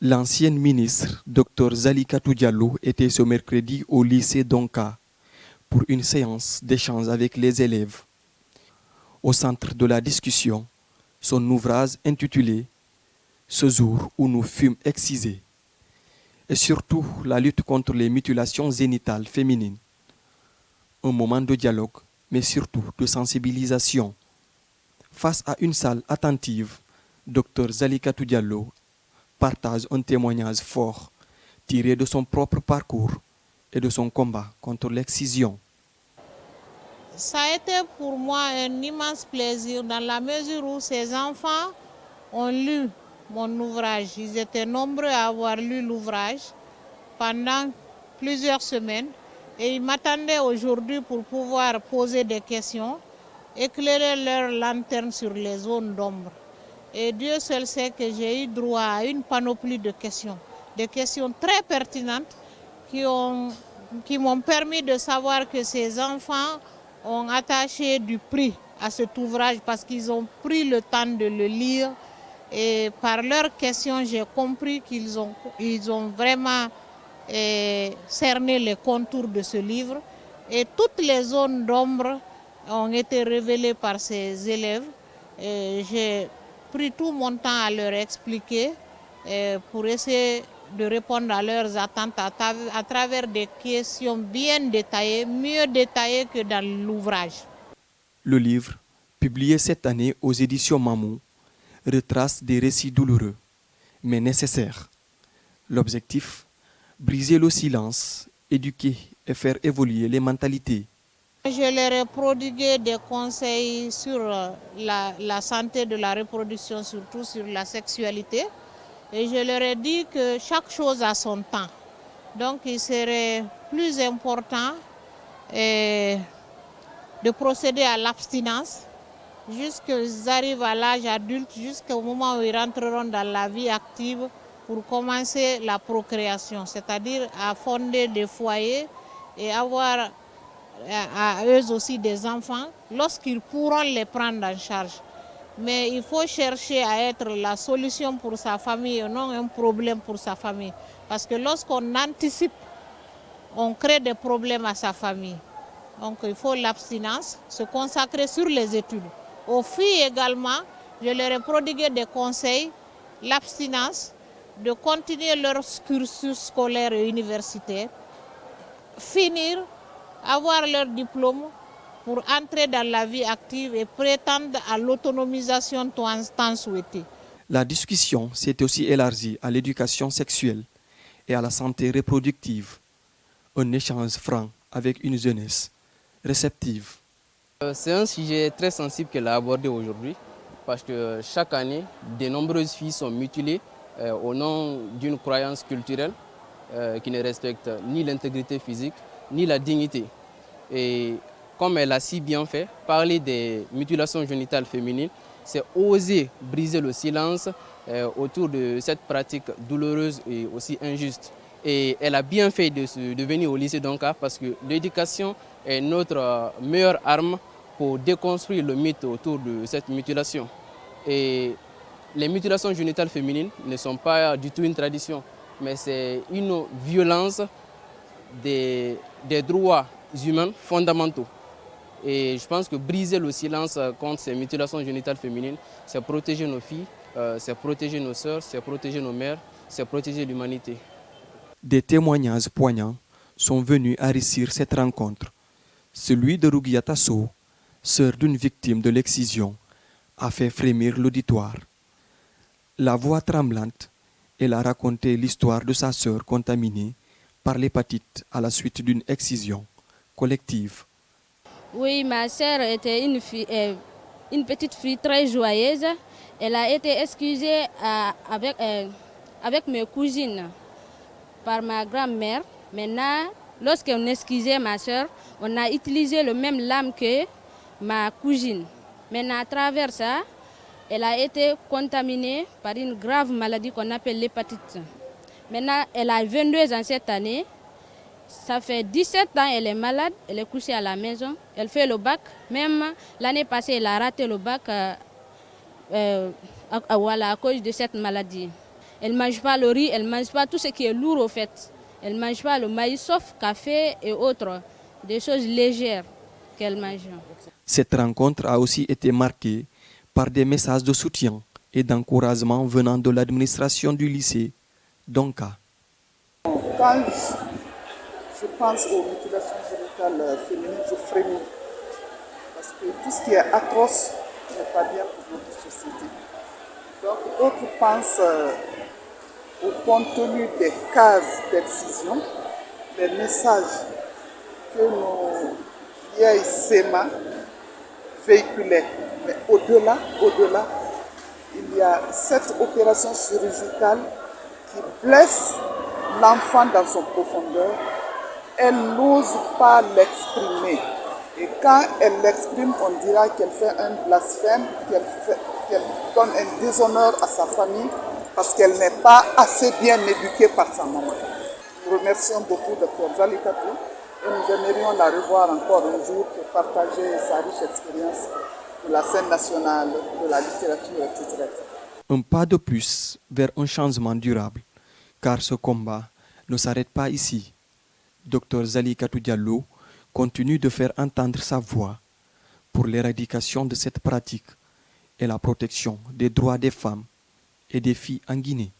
L'ancienne ministre, Dr Zalikatou Diallo, était ce mercredi au lycée Donka pour une séance d'échange avec les élèves. Au centre de la discussion, son ouvrage intitulé « Ce jour où nous fûmes excisés » et surtout la lutte contre les mutilations génitales féminines. Un moment de dialogue, mais surtout de sensibilisation. Face à une salle attentive, Dr Zalikatou Diallo partage un témoignage fort tiré de son propre parcours et de son combat contre l'excision. Ça a été pour moi un immense plaisir dans la mesure où ces enfants ont lu mon ouvrage. Ils étaient nombreux à avoir lu l'ouvrage pendant plusieurs semaines et ils m'attendaient aujourd'hui pour pouvoir poser des questions, éclairer leur lanterne sur les zones d'ombre. Et Dieu seul sait que j'ai eu droit à une panoplie de questions, des questions très pertinentes qui m'ont permis de savoir que ces enfants ont attaché du prix à cet ouvrage parce qu'ils ont pris le temps de le lire et par leurs questions, j'ai compris qu'ils ont vraiment cerné les contours de ce livre et toutes les zones d'ombre ont été révélées par ces élèves. J'ai pris tout mon temps à leur expliquer pour essayer de répondre à leurs attentes à travers des questions bien détaillées, mieux détaillées que dans l'ouvrage. Le livre, publié cette année aux éditions Mamou, retrace des récits douloureux, mais nécessaires. L'objectif, briser le silence, éduquer et faire évoluer les mentalités. Je leur ai prodigué des conseils sur la santé de la reproduction, surtout sur la sexualité. Et je leur ai dit que chaque chose a son temps. Donc il serait plus important de procéder à l'abstinence jusqu'ils arrivent à l'âge adulte, jusqu'au moment où ils rentreront dans la vie active pour commencer la procréation, c'est-à-dire à fonder des foyers et avoir à eux aussi des enfants lorsqu'ils pourront les prendre en charge. Mais il faut chercher à être la solution pour sa famille et non un problème pour sa famille. Parce que lorsqu'on anticipe, on crée des problèmes à sa famille. Donc il faut l'abstinence, se consacrer sur les études. Aux filles également, je leur ai prodigué des conseils, l'abstinence, de continuer leur cursus scolaire et universitaire, finir, avoir leur diplôme pour entrer dans la vie active et prétendre à l'autonomisation tant souhaitée. La discussion s'est aussi élargie à l'éducation sexuelle et à la santé reproductive. Un échange franc avec une jeunesse réceptive. C'est un sujet très sensible qu'elle a abordé aujourd'hui parce que chaque année, de nombreuses filles sont mutilées au nom d'une croyance culturelle qui ne respecte ni l'intégrité physique ni la dignité. Et comme elle a si bien fait, parler des mutilations génitales féminines, c'est oser briser le silence autour de cette pratique douloureuse et aussi injuste. Et elle a bien fait de venir au lycée Donka parce que l'éducation est notre meilleure arme pour déconstruire le mythe autour de cette mutilation. Et les mutilations génitales féminines ne sont pas du tout une tradition, mais c'est une violence des droits humains fondamentaux. Et je pense que briser le silence contre ces mutilations génitales féminines, c'est protéger nos filles, c'est protéger nos sœurs, c'est protéger nos mères, c'est protéger l'humanité. Des témoignages poignants sont venus enrichir cette rencontre. Celui de Rougiata Sow, sœur d'une victime de l'excision, a fait frémir l'auditoire. La voix tremblante, elle a raconté l'histoire de sa sœur contaminée par l'hépatite à la suite d'une excision collective. Oui, ma sœur était une petite fille très joyeuse. Elle a été excusée avec mes cousines par ma grand-mère. Maintenant, lorsqu'on excusait ma sœur, on a utilisé le même lame que ma cousine. Maintenant, à travers ça, elle a été contaminée par une grave maladie qu'on appelle l'hépatite. Maintenant, elle a 22 ans cette année. Ça fait 17 ans qu'elle est malade, elle est couchée à la maison, elle fait le bac. Même l'année passée, elle a raté le bac à cause de cette maladie. Elle ne mange pas le riz, elle ne mange pas tout ce qui est lourd au fait. Elle ne mange pas le maïs sauf café et autres, des choses légères qu'elle mange. Cette rencontre a aussi été marquée par des messages de soutien et d'encouragement venant de l'administration du lycée Donka. Quand je pense aux mutilations génitales féminines, je frémis. Parce que tout ce qui est atroce n'est pas bien pour notre société. Donc d'autres pensent au contenu des cases d'excision, les messages que nos vieilles SEMA véhiculaient. Mais au-delà, il y a cette opération chirurgicale qui blesse l'enfant dans son profondeur. Elle n'ose pas l'exprimer. Et quand elle l'exprime, on dira qu'elle fait un blasphème, qu'elle donne un déshonneur à sa famille parce qu'elle n'est pas assez bien éduquée par sa maman. Nous remercions beaucoup Dr Zali Katou et nous aimerions la revoir encore un jour pour partager sa riche expérience de la scène nationale, de la littérature, etc. Un pas de plus vers un changement durable, car ce combat ne s'arrête pas ici. Dr Zali Katou Diallo continue de faire entendre sa voix pour l'éradication de cette pratique et la protection des droits des femmes et des filles en Guinée.